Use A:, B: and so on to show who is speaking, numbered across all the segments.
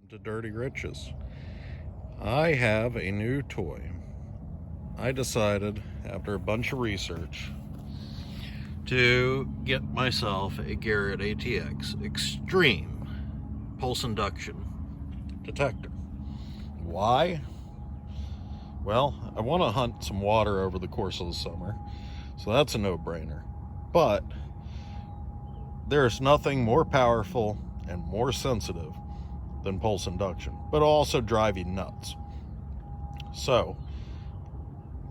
A: Welcome to Dirty Riches. I have a new toy. I decided, after a bunch of research, to get myself a Garrett ATX Extreme Pulse Induction detector. Why? Well, I want to hunt some water over the course of the summer, so that's a no-brainer. But there's nothing more powerful and more sensitive than pulse induction, but it'll also drive you nuts. So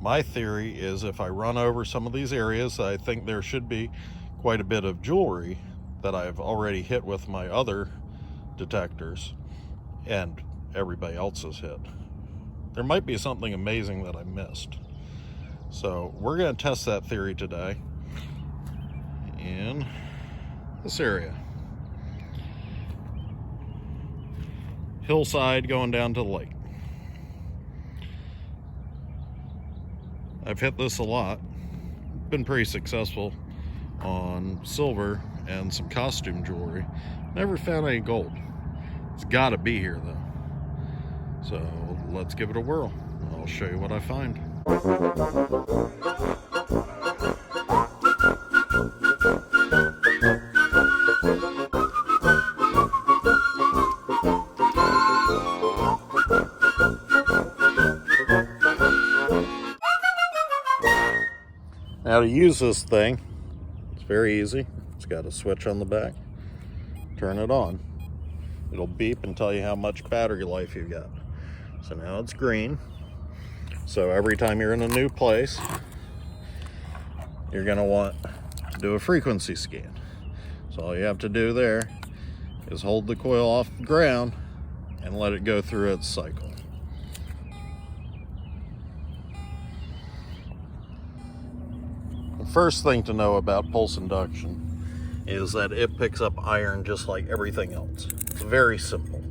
A: my theory is, if I run over some of these areas, I think there should be quite a bit of jewelry that I've already hit with my other detectors and everybody else has hit. There might be something amazing that I missed. So we're going to test that theory today in this area. Hillside going down to the lake. I've hit this a lot. Been pretty successful on silver and some costume jewelry. Never found any gold. It's got to be here though. So let's give it a whirl. I'll show you what I find. Now, to use this thing, it's very easy. It's got a switch on the back. Turn it on. It'll beep and tell you how much battery life you've got. So now it's green. So every time you're in a new place, you're going to want to do a frequency scan. So all you have to do there is hold the coil off the ground and let it go through its cycle. First thing to know about pulse induction is that it picks up iron just like everything else. It's very simple.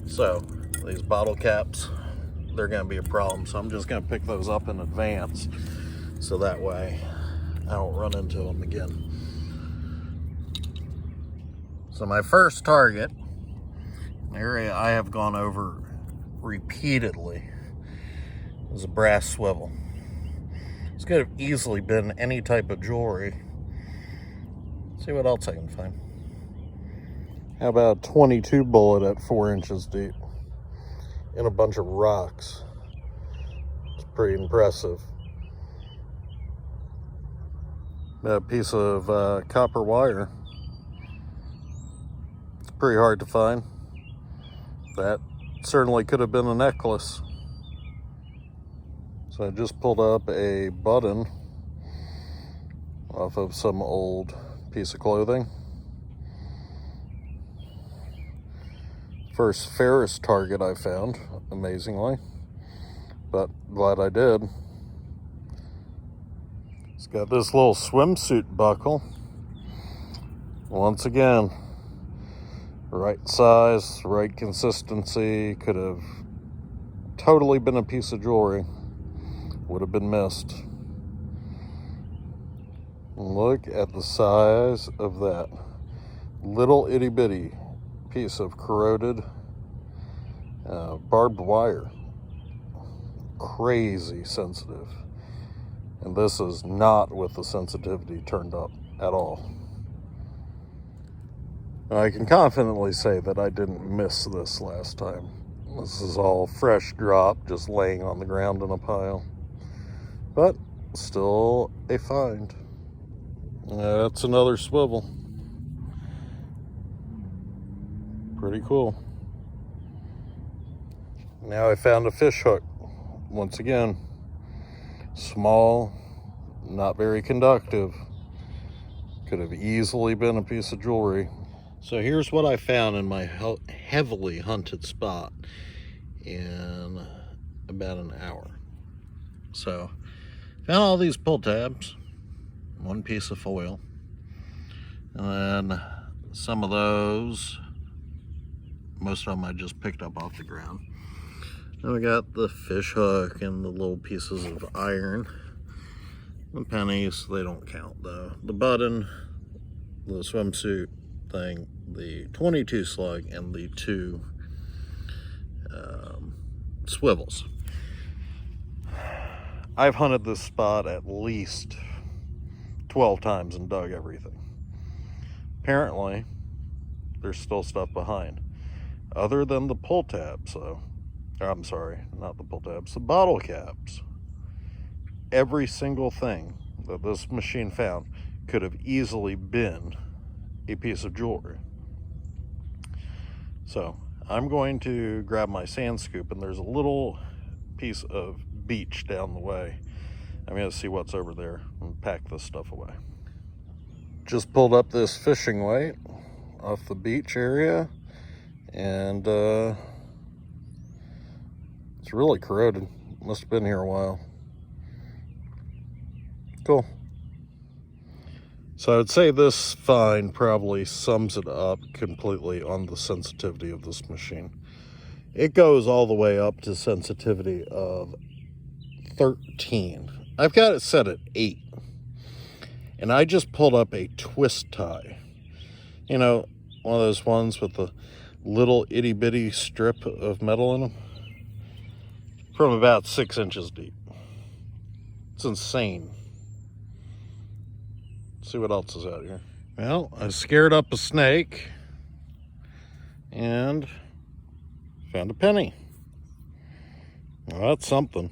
A: So these bottle caps, they're going to be a problem, so I'm just going to pick those up in advance so that way I don't run into them again. So my first target, an area I have gone over repeatedly, is a brass swivel. This could have easily been any type of jewelry. Let's see what else I can find. How about a 22 bullet at 4 inches deep in a bunch of rocks? It's pretty impressive. A piece of copper wire. It's pretty hard to find. That certainly could have been a necklace. So I just pulled up a button off of some old piece of clothing. First ferrous target I found, amazingly, but glad I did. It's got this little swimsuit buckle. Once again, right size, right consistency, could have totally been a piece of jewelry. Would have been missed. Look at the size of that little itty bitty piece of corroded barbed wire. Crazy sensitive. And this is not with the sensitivity turned up at all. I can confidently say that I didn't miss this last time. This is all fresh drop, just laying on the ground in a pile. But still a find. That's another swivel. Pretty cool. Now I found a fish hook. Once again, small, not very conductive. Could have easily been a piece of jewelry. So here's what I found in my heavily hunted spot in about an hour. So found all these pull tabs, one piece of foil, and then some of those, most of them I just picked up off the ground. Then we got the fish hook and the little pieces of iron. The pennies, they don't count though. The button, the swimsuit thing, the 22 slug, and the 2 swivels. I've hunted this spot at least 12 times and dug everything. Apparently, there's still stuff behind. Other than the pull tabs, though. I'm sorry, not the pull tabs, the bottle caps. Every single thing that this machine found could have easily been a piece of jewelry. So I'm going to grab my sand scoop, and there's a little piece of beach down the way. I'm going to see what's over there and pack this stuff away. Just pulled up this fishing weight off the beach area, and it's really corroded. Must have been here a while. Cool. So I would say this find probably sums it up completely on the sensitivity of this machine. It goes all the way up to sensitivity of 13. I've got it set at 8. And I just pulled up a twist tie. You know, one of those ones with the little itty bitty strip of metal in them. From about 6 inches deep. It's insane. Let's see what else is out here. Well, I scared up a snake and found a penny. Well, that's something.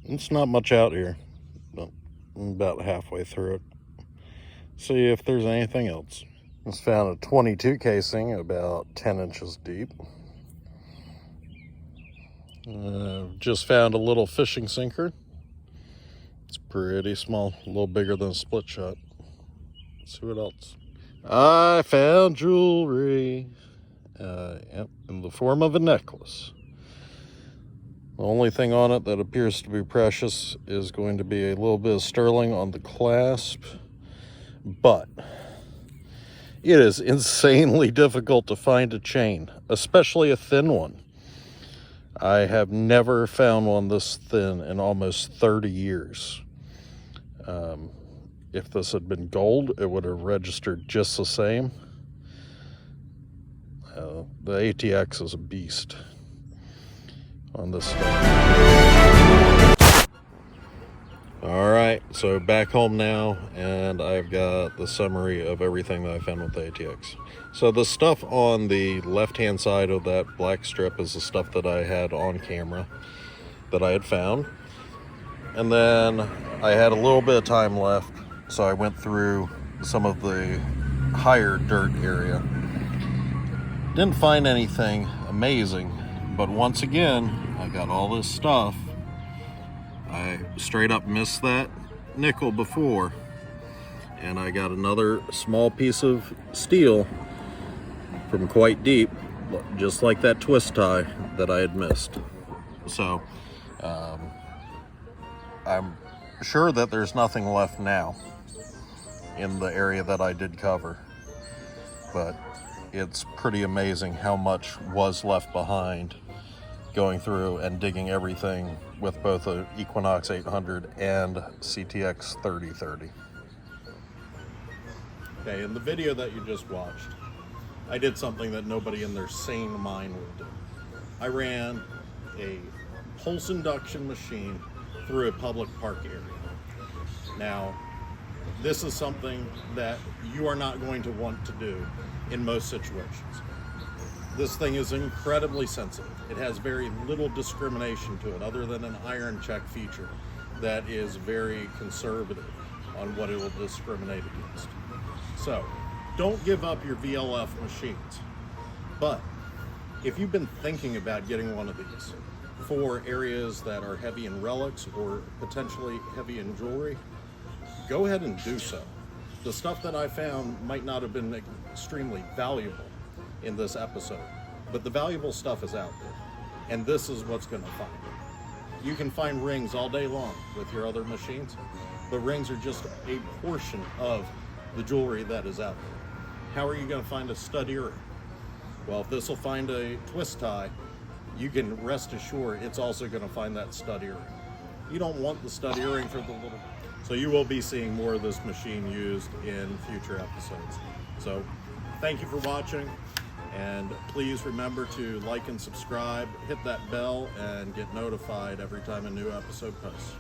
A: It's not much out here, but I'm about halfway through it. See if there's anything else. Just found a 22 casing about 10 inches deep. Just found a little fishing sinker. It's pretty small, a little bigger than a split shot. Let's see what else. I found jewelry in the form of a necklace. The only thing on it that appears to be precious is going to be a little bit of sterling on the clasp, but it is insanely difficult to find a chain, especially a thin one. I have never found one this thin in almost 30 years. If this had been gold, it would have registered just the same. The ATX is a beast on this stuff. All right, so back home now, and I've got the summary of everything that I found with the ATX. So the stuff on the left-hand side of that black strip is the stuff that I had on camera that I had found. And then I had a little bit of time left, so I went through some of the higher dirt area. Didn't find anything amazing, but once again, I got all this stuff. I straight up missed that nickel before, and I got another small piece of steel from quite deep, just like that twist tie that I had missed. So I'm sure that there's nothing left now in the area that I did cover, but it's pretty amazing how much was left behind going through and digging everything with both a Equinox 800 and CTX 3030. Okay, in the video that you just watched, I did something that nobody in their sane mind would do. I ran a Pulse Induction machine through a public park area. Now, this is something that you are not going to want to do in most situations. This thing is incredibly sensitive. It has very little discrimination to it other than an iron check feature that is very conservative on what it will discriminate against. So, don't give up your VLF machines. But if you've been thinking about getting one of these for areas that are heavy in relics or potentially heavy in jewelry, go ahead and do so. The stuff that I found might not have been extremely valuable in this episode, but the valuable stuff is out there, and this is what's going to find it. You can find rings all day long with your other machines, but rings are just a portion of the jewelry that is out there. How are you going to find a stud earring? Well, if this will find a twist tie, you can rest assured it's also going to find that stud earring. You don't want the stud earring for the little... So you will be seeing more of this machine used in future episodes. So thank you for watching, And please remember to like and subscribe, hit that bell, and get notified every time a new episode posts.